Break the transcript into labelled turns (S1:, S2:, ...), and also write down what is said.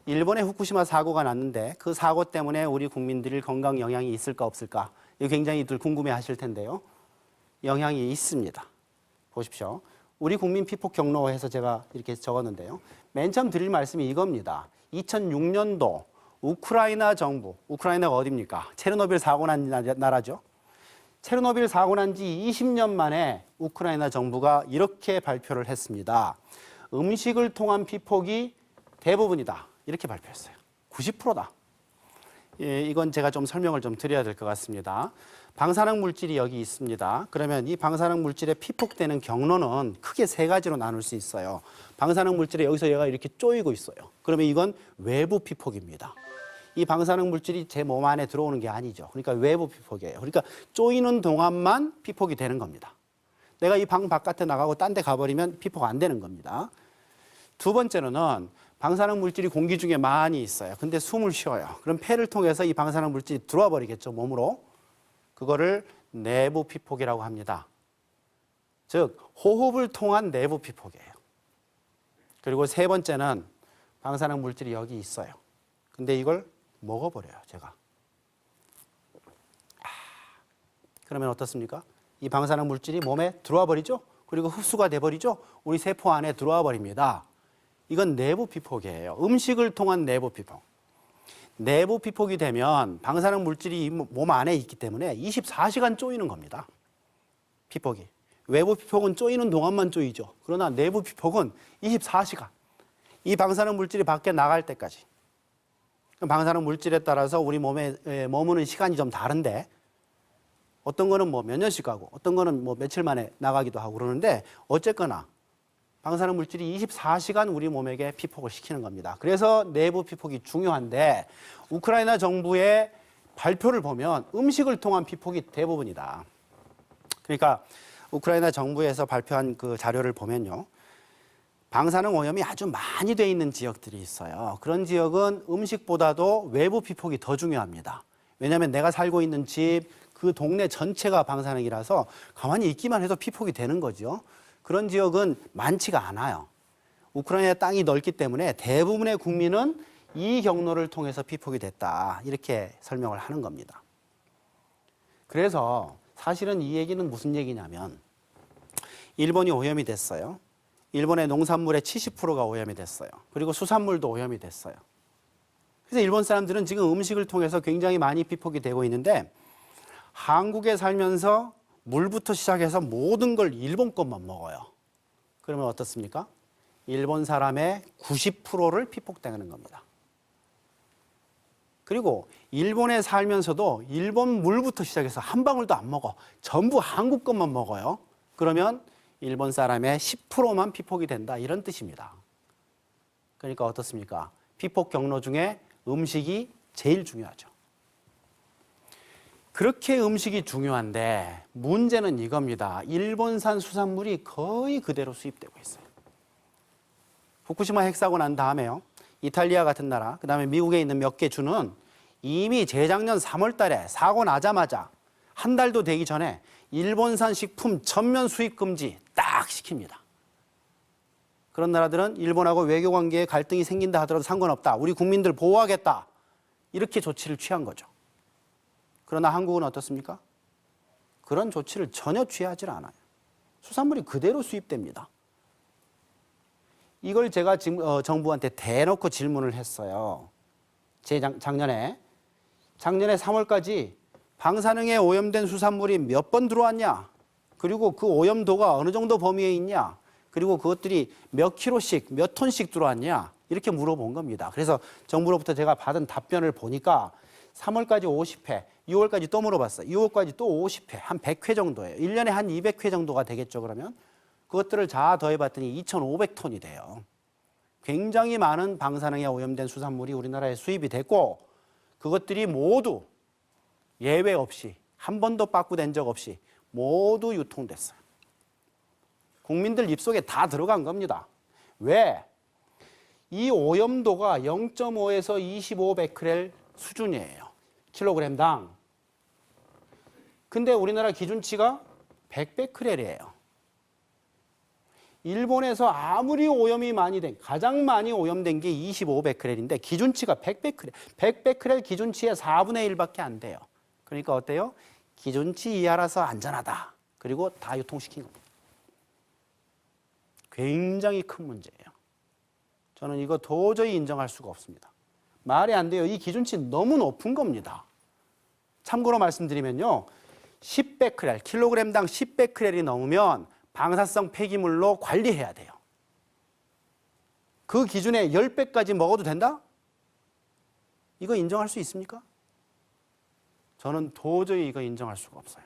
S1: 일본의 후쿠시마 사고가 났는데 그 사고 때문에 우리 국민들이 건강 영향이 있을까 없을까? 이거 굉장히들 궁금해 하실 텐데요. 영향이 있습니다. 보십시오. 우리 국민 피폭 경로해서 제가 이렇게 적었는데요. 맨 처음 드릴 말씀이 이겁니다. 2006년도 우크라이나 정부, 우크라이나가 어디입니까? 체르노빌 사고 난 나라죠. 체르노빌 사고 난 지 20년 만에 우크라이나 정부가 이렇게 발표를 했습니다. 음식을 통한 피폭이 대부분이다. 이렇게 발표했어요. 90%다. 예, 이건 제가 좀 설명을 좀 드려야 될 것 같습니다. 방사능 물질이 여기 있습니다. 그러면 이 방사능 물질에 피폭되는 경로는 크게 세 가지로 나눌 수 있어요. 방사능 물질에 여기서 얘가 이렇게 쪼이고 있어요. 그러면 이건 외부 피폭입니다. 이 방사능 물질이 제 몸 안에 들어오는 게 아니죠. 그러니까 외부 피폭이에요. 그러니까 쪼이는 동안만 피폭이 되는 겁니다. 내가 이 방 바깥에 나가고 딴 데 가버리면 피폭 안 되는 겁니다. 두 번째로는 방사능 물질이 공기 중에 많이 있어요. 근데 숨을 쉬어요. 그럼 폐를 통해서 이 방사능 물질이 들어와 버리겠죠, 몸으로. 그거를 내부 피폭이라고 합니다. 즉, 호흡을 통한 내부 피폭이에요. 그리고 세 번째는 방사능 물질이 여기 있어요. 근데 이걸 먹어버려요, 제가. 그러면 어떻습니까? 이 방사능 물질이 몸에 들어와 버리죠? 그리고 흡수가 돼 버리죠? 우리 세포 안에 들어와 버립니다. 이건 내부 피폭이에요. 음식을 통한 내부 피폭. 내부 피폭이 되면 방사능 물질이 몸 안에 있기 때문에 24시간 쪼이는 겁니다. 피폭이. 외부 피폭은 쪼이는 동안만 쪼이죠. 그러나 내부 피폭은 24시간. 이 방사능 물질이 밖에 나갈 때까지. 방사능 물질에 따라서 우리 몸에 머무는 시간이 좀 다른데 어떤 거는 뭐 몇 년씩 가고 어떤 거는 뭐 며칠 만에 나가기도 하고 그러는데 어쨌거나 방사능 물질이 24시간 우리 몸에게 피폭을 시키는 겁니다. 그래서 내부 피폭이 중요한데 우크라이나 정부의 발표를 보면 음식을 통한 피폭이 대부분이다. 그러니까 우크라이나 정부에서 발표한 그 자료를 보면요. 방사능 오염이 아주 많이 돼 있는 지역들이 있어요. 그런 지역은 음식보다도 외부 피폭이 더 중요합니다. 왜냐하면 내가 살고 있는 집, 그 동네 전체가 방사능이라서 가만히 있기만 해도 피폭이 되는 거죠. 그런 지역은 많지가 않아요. 우크라이나 땅이 넓기 때문에 대부분의 국민은 이 경로를 통해서 피폭이 됐다. 이렇게 설명을 하는 겁니다. 그래서 사실은 이 얘기는 무슨 얘기냐면 일본이 오염이 됐어요. 일본의 농산물의 70%가 오염이 됐어요. 그리고 수산물도 오염이 됐어요. 그래서 일본 사람들은 지금 음식을 통해서 굉장히 많이 피폭이 되고 있는데 한국에 살면서 물부터 시작해서 모든 걸 일본 것만 먹어요. 그러면 어떻습니까? 일본 사람의 90%를 피폭당하는 겁니다. 그리고 일본에 살면서도 일본 물부터 시작해서 한 방울도 안 먹어. 전부 한국 것만 먹어요. 그러면 일본 사람의 10%만 피폭이 된다. 이런 뜻입니다. 그러니까 어떻습니까? 피폭 경로 중에 음식이 제일 중요하죠. 그렇게 음식이 중요한데 문제는 이겁니다. 일본산 수산물이 거의 그대로 수입되고 있어요. 후쿠시마 핵사고 난 다음에요. 이탈리아 같은 나라, 그 다음에 미국에 있는 몇 개 주는 이미 재작년 3월 달에 사고 나자마자 한 달도 되기 전에 일본산 식품 전면 수입 금지 딱 시킵니다. 그런 나라들은 일본하고 외교 관계에 갈등이 생긴다 하더라도 상관없다. 우리 국민들 보호하겠다. 이렇게 조치를 취한 거죠. 그러나 한국은 어떻습니까? 그런 조치를 전혀 취하지 않아요. 수산물이 그대로 수입됩니다. 이걸 제가 지금 정부한테 대놓고 질문을 했어요. 작년에 3월까지 방사능에 오염된 수산물이 몇 번 들어왔냐? 그리고 그 오염도가 어느 정도 범위에 있냐? 그리고 그것들이 몇 킬로씩, 몇 톤씩 들어왔냐? 이렇게 물어본 겁니다. 그래서 정부로부터 제가 받은 답변을 보니까 3월까지 50회, 6월까지 또 물어봤어요. 6월까지 또 50회, 한 100회 정도예요. 1년에 한 200회 정도가 되겠죠, 그러면? 그것들을 다 더해봤더니 2,500톤이 돼요. 굉장히 많은 방사능에 오염된 수산물이 우리나라에 수입이 됐고 그것들이 모두 예외 없이 한 번도 빠꾸된 적 없이 모두 유통됐어요. 국민들 입속에 다 들어간 겁니다. 왜? 이 오염도가 0.5에서 25 베크렐 수준이에요. 킬로그램당. 근데 우리나라 기준치가 100 베크렐이에요. 일본에서 아무리 오염이 많이 된, 가장 많이 오염된 게 25베크렐인데 기준치가 100베크렐. 100베크렐 기준치의 4분의 1밖에 안 돼요. 그러니까 어때요? 기준치 이하라서 안전하다. 그리고 다 유통시킨 겁니다. 굉장히 큰 문제예요. 저는 이거 도저히 인정할 수가 없습니다. 말이 안 돼요. 이 기준치 너무 높은 겁니다. 참고로 말씀드리면요. 10베크렐, 킬로그램당 10베크렐이 넘으면 방사성 폐기물로 관리해야 돼요. 그 기준에 10배까지 먹어도 된다? 이거 인정할 수 있습니까? 저는 도저히 이거 인정할 수가 없어요.